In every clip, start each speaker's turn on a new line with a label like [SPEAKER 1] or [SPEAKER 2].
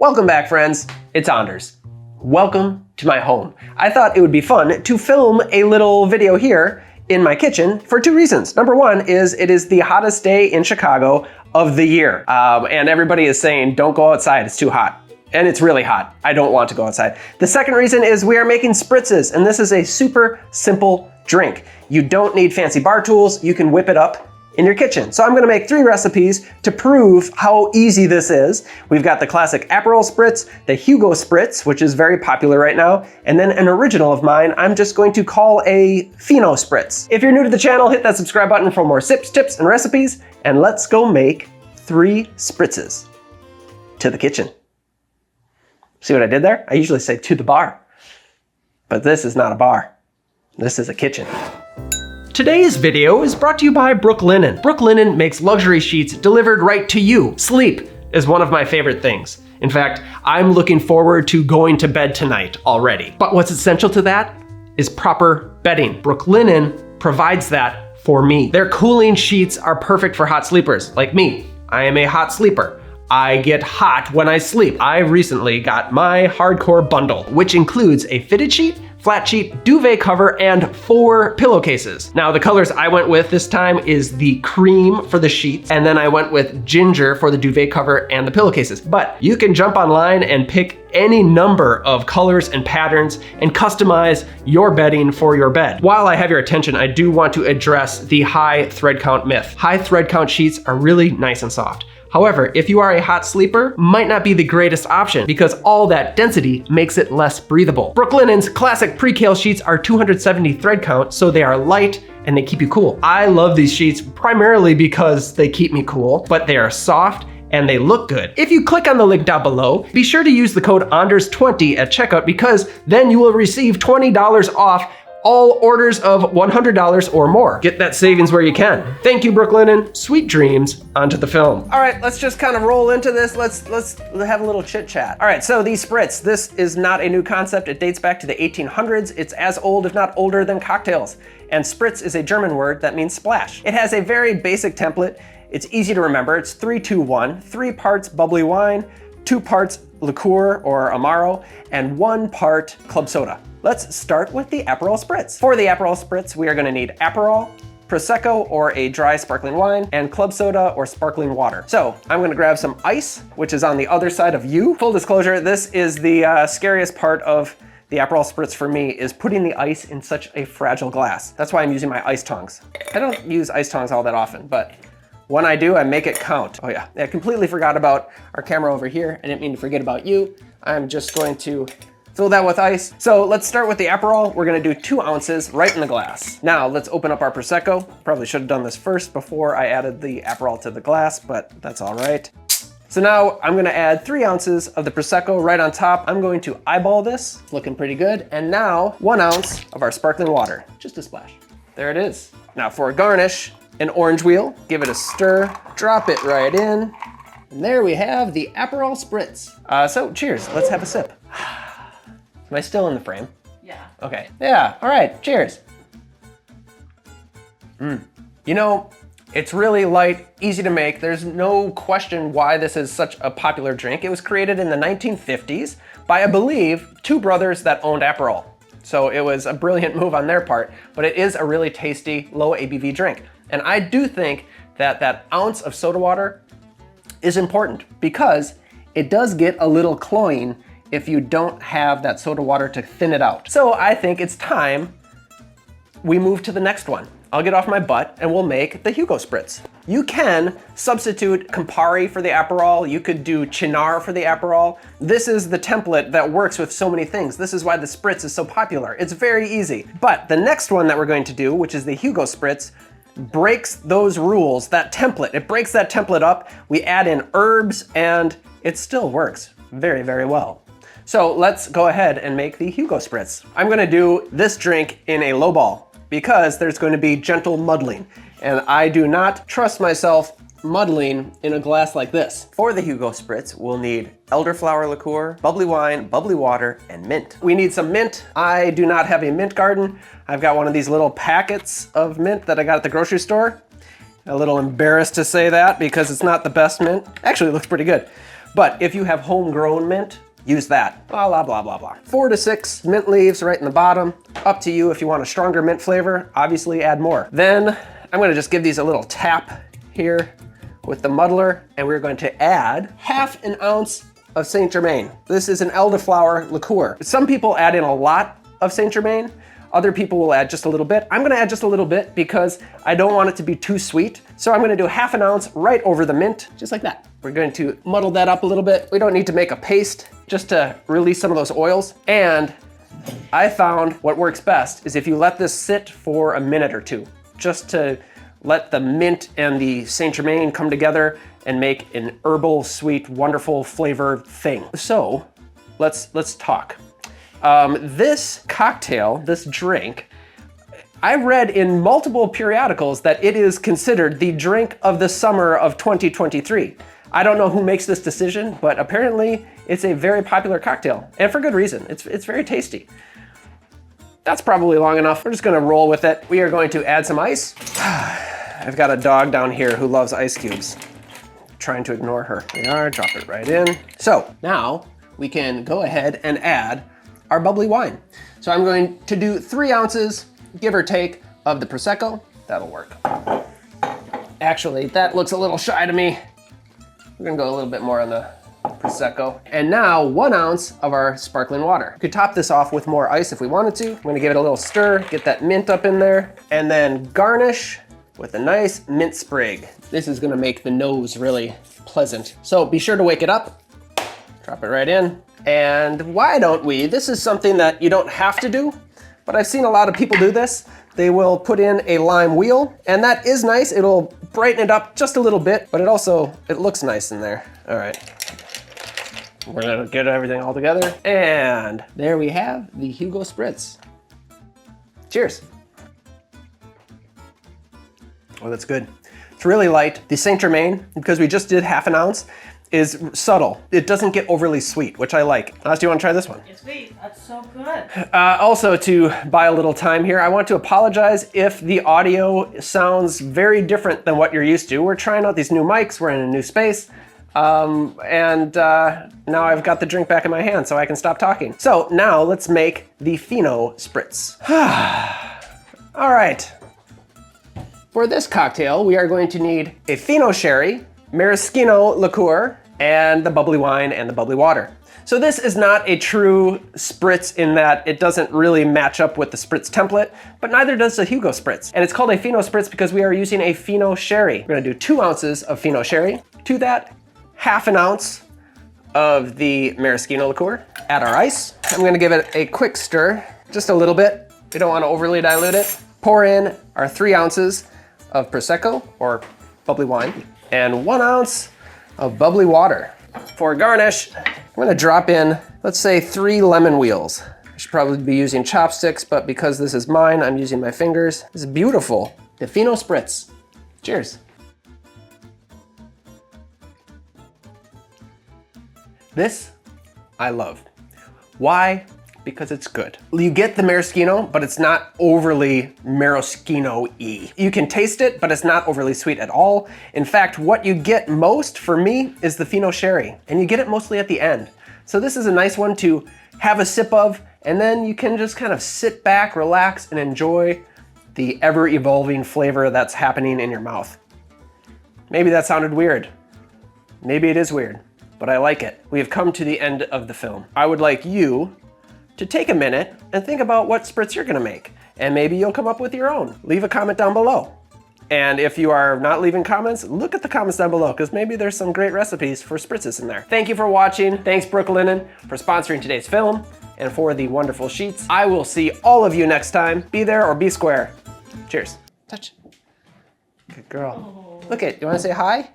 [SPEAKER 1] Welcome back, friends. It's Anders. Welcome to my home. I thought it would be fun to film a little video here in my kitchen for two reasons. Number one is it is the hottest day in Chicago of the year. And everybody is saying, don't go outside, it's too hot. And it's really hot. I don't want to go outside. The second reason is we are making spritzes, and this is a super simple drink. You don't need fancy bar tools. You can whip it up in your kitchen. So I'm gonna make 3 recipes to prove how easy this is. We've got the classic Aperol Spritz, the Hugo Spritz, which is very popular right now, and then an original of mine I'm just going to call a Fino Spritz. If you're new to the channel, hit that subscribe button for more sips, tips, and recipes, and let's go make 3 spritzes to the kitchen. See what I did there? I usually say to the bar, but this is not a bar. This is a kitchen. Today's video is brought to you by Brooklinen. Brooklinen makes luxury sheets delivered right to you. Sleep is one of my favorite things. In fact, I'm looking forward to going to bed tonight already. But what's essential to that is proper bedding. Brooklinen provides that for me. Their cooling sheets are perfect for hot sleepers, like me. I am a hot sleeper. I get hot when I sleep. I recently got my hardcore bundle, which includes a fitted sheet, flat sheet, duvet cover, and 4 pillowcases. Now the colors I went with this time is the cream for the sheets, and then I went with ginger for the duvet cover and the pillowcases. But you can jump online and pick any number of colors and patterns and customize your bedding for your bed. While I have your attention, I do want to address the high thread count myth. High thread count sheets are really nice and soft. However, if you are a hot sleeper, might not be the greatest option because all that density makes it less breathable. Brooklinen's classic pre-kale sheets are 270 thread count, so they are light and they keep you cool. I love these sheets primarily because they keep me cool, but they are soft and they look good. If you click on the link down below, be sure to use the code ANDERS20 at checkout because then you will receive $20 off all orders of $100 or more. Get that savings where you can. Thank you, Brooklinen. Sweet dreams onto the film. All right, let's just kind of roll into this. Let's have a little chit chat. All right, so these spritz, this is not a new concept. It dates back to the 1800s. It's as old, if not older, than cocktails. And spritz is a German word that means splash. It has a very basic template. It's easy to remember. It's 3-2-1, 3 parts bubbly wine, 2 parts liqueur or amaro, and 1 part club soda. Let's start with the Aperol Spritz. For the Aperol Spritz, we are gonna need Aperol, Prosecco or a dry sparkling wine, and club soda or sparkling water. So I'm gonna grab some ice, which is on the other side of you. Full disclosure, this is the scariest part of the Aperol Spritz for me, is putting the ice in such a fragile glass. That's why I'm using my ice tongs. I don't use ice tongs all that often, but when I do, I make it count. Oh yeah, I completely forgot about our camera over here. I didn't mean to forget about you. I'm just going to fill that with ice. So let's start with the Aperol. We're gonna do 2 ounces right in the glass. Now let's open up our Prosecco. Probably should have done this first before I added the Aperol to the glass, but that's all right. So now I'm gonna add 3 ounces of the Prosecco right on top. I'm going to eyeball this, it's looking pretty good. And now 1 ounce of our sparkling water, just a splash. There it is. Now for a garnish, an orange wheel, give it a stir, drop it right in. And there we have the Aperol Spritz. So cheers, let's have a sip. Am I still in the frame?
[SPEAKER 2] Yeah.
[SPEAKER 1] Okay, yeah, all right, cheers. You know, it's really light, easy to make. There's no question why this is such a popular drink. It was created in the 1950s by, I believe, 2 brothers that owned Aperol. So it was a brilliant move on their part, but it is a really tasty, low ABV drink. And I do think that that ounce of soda water is important because it does get a little cloying if you don't have that soda water to thin it out. So I think it's time we move to the next one. I'll get off my butt and we'll make the Hugo Spritz. You can substitute Campari for the Aperol. You could do Cynar for the Aperol. This is the template that works with so many things. This is why the Spritz is so popular. It's very easy. But the next one that we're going to do, which is the Hugo Spritz, breaks those rules, that template. It breaks that template up. We add in herbs and it still works very, very well. So let's go ahead and make the Hugo Spritz. I'm gonna do this drink in a lowball because there's going to be gentle muddling. And I do not trust myself muddling in a glass like this. For the Hugo Spritz, we'll need elderflower liqueur, bubbly wine, bubbly water, and mint. We need some mint. I do not have a mint garden. I've got one of these little packets of mint that I got at the grocery store. A little embarrassed to say that because it's not the best mint. Actually, it looks pretty good. But if you have homegrown mint, use that. Blah, blah, blah, blah, blah. 4 to 6 mint leaves right in the bottom. Up to you if you want a stronger mint flavor, obviously add more. Then I'm gonna just give these a little tap here with the muddler, and we're going to add 1/2 ounce of Saint Germain. This is an elderflower liqueur. Some people add in a lot of Saint Germain. Other people will add just a little bit. I'm gonna add just a little bit because I don't want it to be too sweet. So I'm gonna do 1/2 ounce right over the mint, just like that. We're going to muddle that up a little bit. We don't need to make a paste, just to release some of those oils. And I found what works best is if you let this sit for a minute or two, just to let the mint and the Saint Germain come together and make an herbal, sweet, wonderful flavor thing. So let's talk. This cocktail, this drink, I read in multiple periodicals that it is considered the drink of the summer of 2023. I don't know who makes this decision, but apparently it's a very popular cocktail, and for good reason. It's very tasty. That's probably long enough. We're just gonna roll with it. We are going to add some ice. I've got a dog down here who loves ice cubes. Trying to ignore her. There we are, drop it right in. So now we can go ahead and add our bubbly wine. So I'm going to do 3 ounces, give or take, of the Prosecco. That'll work. Actually, that looks a little shy to me. We're gonna go a little bit more on the Prosecco. And now 1 ounce of our sparkling water. We could top this off with more ice if we wanted to. I'm gonna give it a little stir, get that mint up in there, and then garnish with a nice mint sprig. This is gonna make the nose really pleasant. So be sure to wake it up, drop it right in. And why don't we, this is something that you don't have to do, but I've seen a lot of people do this. They will put in a lime wheel, and that is nice. It'll brighten it up just a little bit, but it looks nice in there. All right. We're gonna get everything all together. And there we have the Hugo Spritz. Cheers. Oh, that's good. It's really light. The Saint Germain, because we just did 1/2 ounce, is subtle. It doesn't get overly sweet, which I like. Alice, do you want to try this one?
[SPEAKER 2] Yes, please. That's so good.
[SPEAKER 1] Also, to buy a little time here, I want to apologize if the audio sounds very different than what you're used to. We're trying out these new mics. We're in a new space. Now I've got the drink back in my hand, so I can stop talking. So now let's make the Fino Spritz. All right. For this cocktail, we are going to need a Fino sherry, maraschino liqueur, and the bubbly wine and the bubbly water. So this is not a true Spritz in that it doesn't really match up with the Spritz template, but neither does the Hugo Spritz. And it's called a Fino Spritz because we are using a Fino sherry. We're gonna do 2 ounces of Fino sherry. To that, 1/2 ounce of the maraschino liqueur. Add our ice. I'm gonna give it a quick stir, just a little bit. We don't wanna overly dilute it. Pour in our 3 ounces of Prosecco, or bubbly wine, and 1 ounce of bubbly water. For garnish, I'm gonna drop in, let's say 3 lemon wheels. I should probably be using chopsticks, but because this is mine, I'm using my fingers. This is beautiful. The Fino Spritz. Cheers. This, I love. Why? Because it's good. You get the maraschino, but it's not overly maraschino-y. You can taste it, but it's not overly sweet at all. In fact, what you get most, for me, is the Fino sherry, and you get it mostly at the end. So this is a nice one to have a sip of, and then you can just kind of sit back, relax, and enjoy the ever-evolving flavor that's happening in your mouth. Maybe that sounded weird. Maybe it is weird, but I like it. We have come to the end of the film. I would like you to take a minute and think about what spritz you're gonna make. And maybe you'll come up with your own. Leave a comment down below. And if you are not leaving comments, look at the comments down below, because maybe there's some great recipes for spritzes in there. Thank you for watching. Thanks Brooklinen for sponsoring today's film and for the wonderful sheets. I will see all of you next time. Be there or be square. Cheers. Touch. Good girl. Look it, you wanna say hi?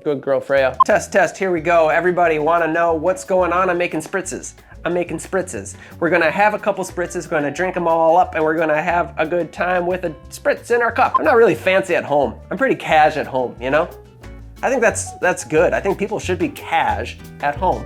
[SPEAKER 1] Good girl, Freya. Test, test, here we go. Everybody wanna know what's going on? I'm making spritzes. I'm making spritzes. We're gonna have a couple spritzes, we're gonna drink them all up, and we're gonna have a good time with a spritz in our cup. I'm not really fancy at home. I'm pretty cash at home, you know? I think that's good. I think people should be cash at home.